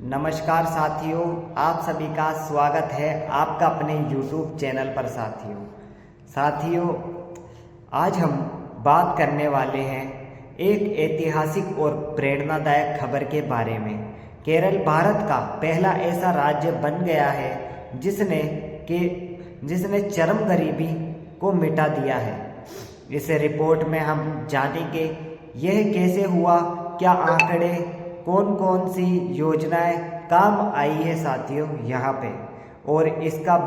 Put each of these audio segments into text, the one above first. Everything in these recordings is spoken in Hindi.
नमस्कार साथियों, आप सभी का स्वागत है आपका अपने YouTube चैनल पर। साथियों आज हम बात करने वाले हैं एक ऐतिहासिक और प्रेरणादायक खबर के बारे में। केरल भारत का पहला ऐसा राज्य बन गया है जिसने चरम गरीबी को मिटा दिया है। इस रिपोर्ट में हम जानेंगे यह कैसे हुआ, क्या आंकड़े, कौन कौन सी योजनाएं काम आई है साथियों यहाँ पे, और इसका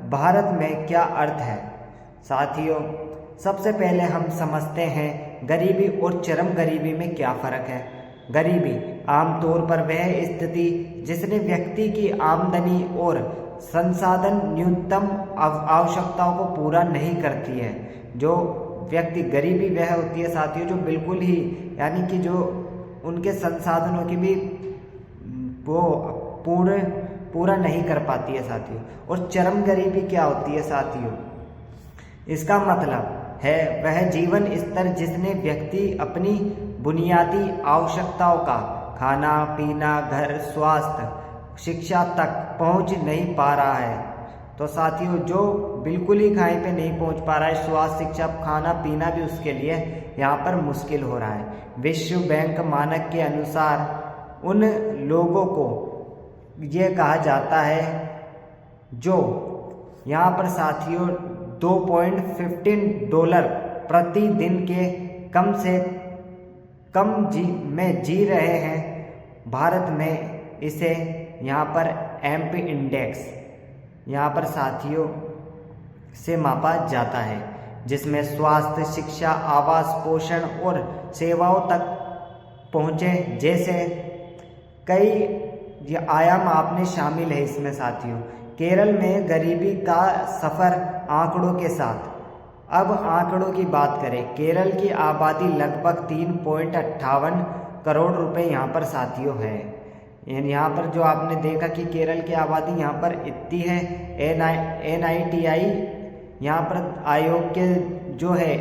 भारत में क्या अर्थ है। साथियों सबसे पहले हम समझते हैं गरीबी और चरम गरीबी में क्या फ़र्क है। गरीबी आमतौर पर वह स्थिति जिसने व्यक्ति की आमदनी और संसाधन न्यूनतम आवश्यकताओं को पूरा नहीं करती है। जो व्यक्ति गरीबी वह होती है साथियों जो बिल्कुल ही यानी कि जो उनके संसाधनों की भी वो पूरा नहीं कर पाती है साथियों। और चरम गरीबी क्या होती है साथियों, इसका मतलब है वह जीवन स्तर जिसने व्यक्ति अपनी बुनियादी आवश्यकताओं का खाना पीना, घर, स्वास्थ्य, शिक्षा तक पहुंच नहीं पा रहा है। तो साथियों जो बिल्कुल ही कहीं पे नहीं पहुंच पा रहा है, स्वास्थ्य, शिक्षा, खाना पीना भी उसके लिए यहाँ पर मुश्किल हो रहा है। विश्व बैंक मानक के अनुसार उन लोगों को ये कहा जाता है जो यहाँ पर साथियों $2.15 प्रतिदिन के कम से कम में जी रहे हैं। भारत में इसे यहाँ पर एमपी इंडेक्स यहाँ पर साथियों से मापा जाता है, जिसमें स्वास्थ्य, शिक्षा, आवास, पोषण और सेवाओं तक पहुँचे जैसे कई आयाम आपने शामिल है इसमें साथियों। केरल में गरीबी का सफ़र आंकड़ों के साथ। अब आंकड़ों की बात करें, केरल की आबादी लगभग 3.58 करोड़ रुपए यहाँ पर साथियों है। यहाँ पर जो आपने देखा कि केरल की आबादी यहाँ पर इतनी है। NITI यहाँ पर आयोग के जो है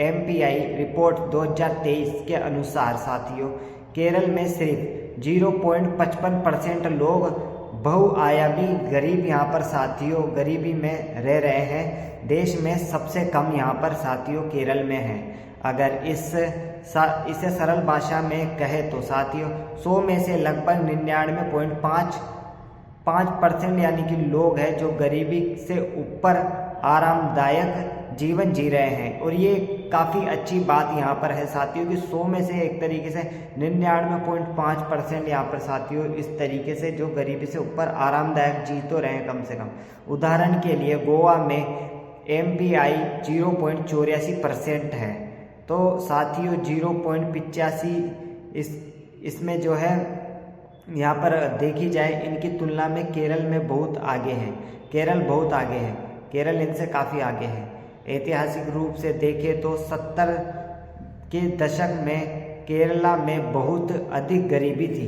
MPI रिपोर्ट 2023 के अनुसार साथियों केरल में सिर्फ 0.55% लोग बहुआयामी गरीब यहाँ पर साथियों गरीबी में रह रहे हैं। देश में सबसे कम यहाँ पर साथियों केरल में है। अगर इसे सरल भाषा में कहे तो साथियों 100 में से लगभग 99.5% यानी कि लोग हैं जो गरीबी से ऊपर आरामदायक जीवन जी रहे हैं। और ये काफ़ी अच्छी बात यहाँ पर है साथियों कि 100 में से एक तरीके से 99.5% यहाँ पर साथियों इस तरीके से जो गरीबी से ऊपर आरामदायक जी तो रहे हैं कम से कम। उदाहरण के लिए गोवा में MPI 0.84% है। तो साथियों 0.85 इसमें जो है यहाँ पर देखी जाए इनकी तुलना में केरल में बहुत आगे है। केरल बहुत आगे है, केरल इनसे काफ़ी आगे है। ऐतिहासिक रूप से देखें तो 70 के दशक में केरला में बहुत अधिक गरीबी थी।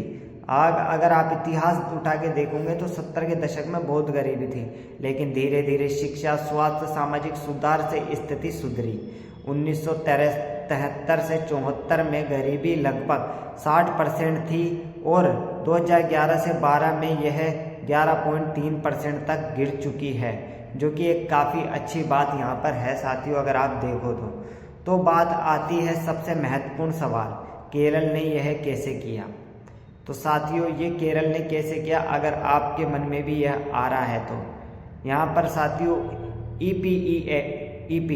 अगर आप इतिहास उठा के देखोगे तो 70 के दशक में बहुत गरीबी थी, लेकिन धीरे धीरे शिक्षा, स्वास्थ्य, सामाजिक सुधार से स्थिति सुधरी। 1973 से 74 में गरीबी लगभग 60% थी और 2011 से 12 में यह 11.3% तक गिर चुकी है, जो कि एक काफ़ी अच्छी बात यहाँ पर है साथियों अगर आप देखो तो बात आती है सबसे महत्वपूर्ण सवाल, केरल ने यह कैसे किया। तो साथियों ये केरल ने कैसे किया अगर आपके मन में भी यह आ रहा है तो यहाँ पर साथियों EPEAP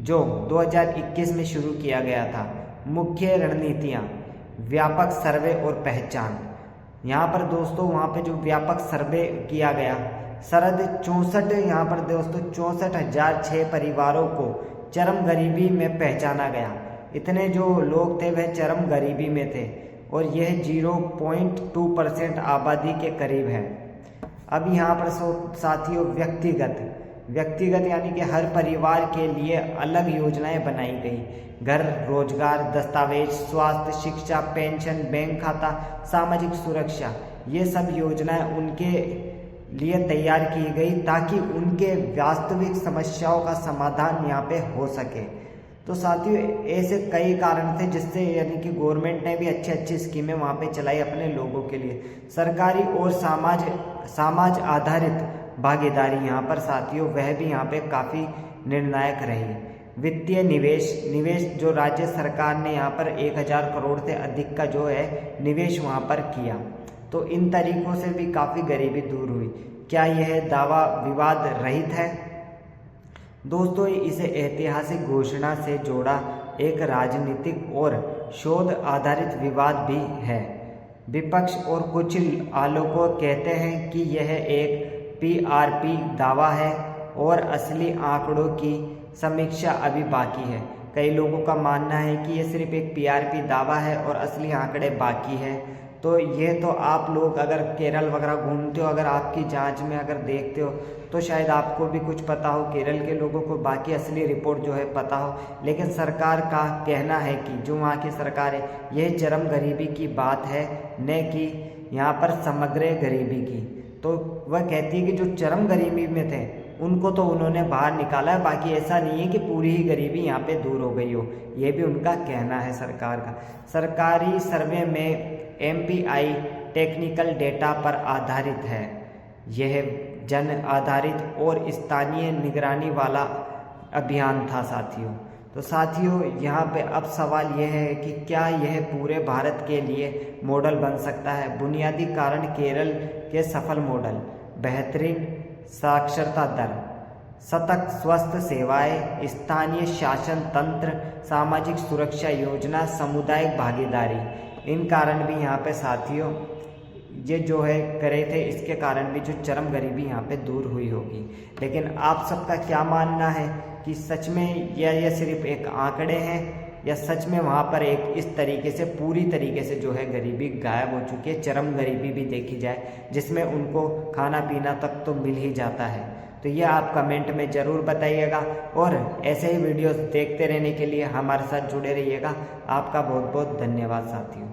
जो 2021 में शुरू किया गया था, मुख्य रणनीतियाँ, व्यापक सर्वे और पहचान। यहाँ पर दोस्तों वहाँ पे जो व्यापक सर्वे किया गया, सरद 64 यहाँ पर दोस्तों 64,006 परिवारों को चरम गरीबी में पहचाना गया। इतने जो लोग थे वह चरम गरीबी में थे और यह 0.2% आबादी के करीब है। अब यहाँ पर साथियों व्यक्तिगत यानी कि हर परिवार के लिए अलग योजनाएं बनाई गई। घर, रोजगार, दस्तावेज, स्वास्थ्य, शिक्षा, पेंशन, बैंक खाता, सामाजिक सुरक्षा, ये सब योजनाएं उनके लिए तैयार की गई ताकि उनके वास्तविक समस्याओं का समाधान यहाँ पे हो सके। तो साथियों ऐसे कई कारण थे जिससे यानी कि गवर्नमेंट ने भी अच्छी अच्छी स्कीमें वहाँ पे चलाई अपने लोगों के लिए। सरकारी और समाज आधारित भागीदारी यहाँ पर साथियों वह भी यहाँ पे काफ़ी निर्णायक रही। वित्तीय निवेश जो राज्य सरकार ने यहाँ पर 1000 करोड़ से अधिक का जो है निवेश वहाँ पर किया, तो इन तरीकों से भी काफ़ी गरीबी दूर हुई। क्या यह दावा विवाद रहित है? दोस्तों इसे ऐतिहासिक घोषणा से जोड़ा एक राजनीतिक और शोध आधारित विवाद भी है। विपक्ष और कुछ आलोचक कहते हैं कि यह एक पीआरपी दावा है और असली आंकड़ों की समीक्षा अभी बाकी है। कई लोगों का मानना है कि यह सिर्फ एक पीआरपी दावा है और असली आंकड़े बाकी है। तो ये तो आप लोग अगर केरल वगैरह घूमते हो, अगर आपकी जांच में अगर देखते हो तो शायद आपको भी कुछ पता हो, केरल के लोगों को बाकी असली रिपोर्ट जो है पता हो। लेकिन सरकार का कहना है कि जो वहाँ की सरकार है यह चरम गरीबी की बात है, न कि यहाँ पर समग्र गरीबी की। तो वह कहती है कि जो चरम गरीबी में थे उनको तो उन्होंने बाहर निकाला है, बाकी ऐसा नहीं है कि पूरी ही गरीबी यहाँ पे दूर हो गई हो। ये भी उनका कहना है सरकार का। सरकारी सर्वे में MPI टेक्निकल डेटा पर आधारित है। यह जन आधारित और स्थानीय निगरानी वाला अभियान था साथियों। तो साथियों यहाँ पे अब सवाल यह है कि क्या यह पूरे भारत के लिए मॉडल बन सकता है? बुनियादी कारण केरल के सफल मॉडल, बेहतरीन साक्षरता दर, सतत स्वास्थ्य सेवाएं, स्थानीय शासन तंत्र, सामाजिक सुरक्षा योजना, सामुदायिक भागीदारी, इन कारण भी यहाँ पे साथियों ये जो है करे थे, इसके कारण भी जो चरम गरीबी यहाँ पे दूर हुई होगी। लेकिन आप सबका क्या मानना है कि सच में यह सिर्फ एक आंकड़े हैं या सच में वहाँ पर एक इस तरीके से पूरी तरीके से जो है गरीबी गायब हो चुकी है, चरम गरीबी भी देखी जाए जिसमें उनको खाना पीना तक तो मिल ही जाता है? तो यह आप कमेंट में ज़रूर बताइएगा और ऐसे ही वीडियोस देखते रहने के लिए हमारे साथ जुड़े रहिएगा। आपका बहुत बहुत धन्यवाद साथियों।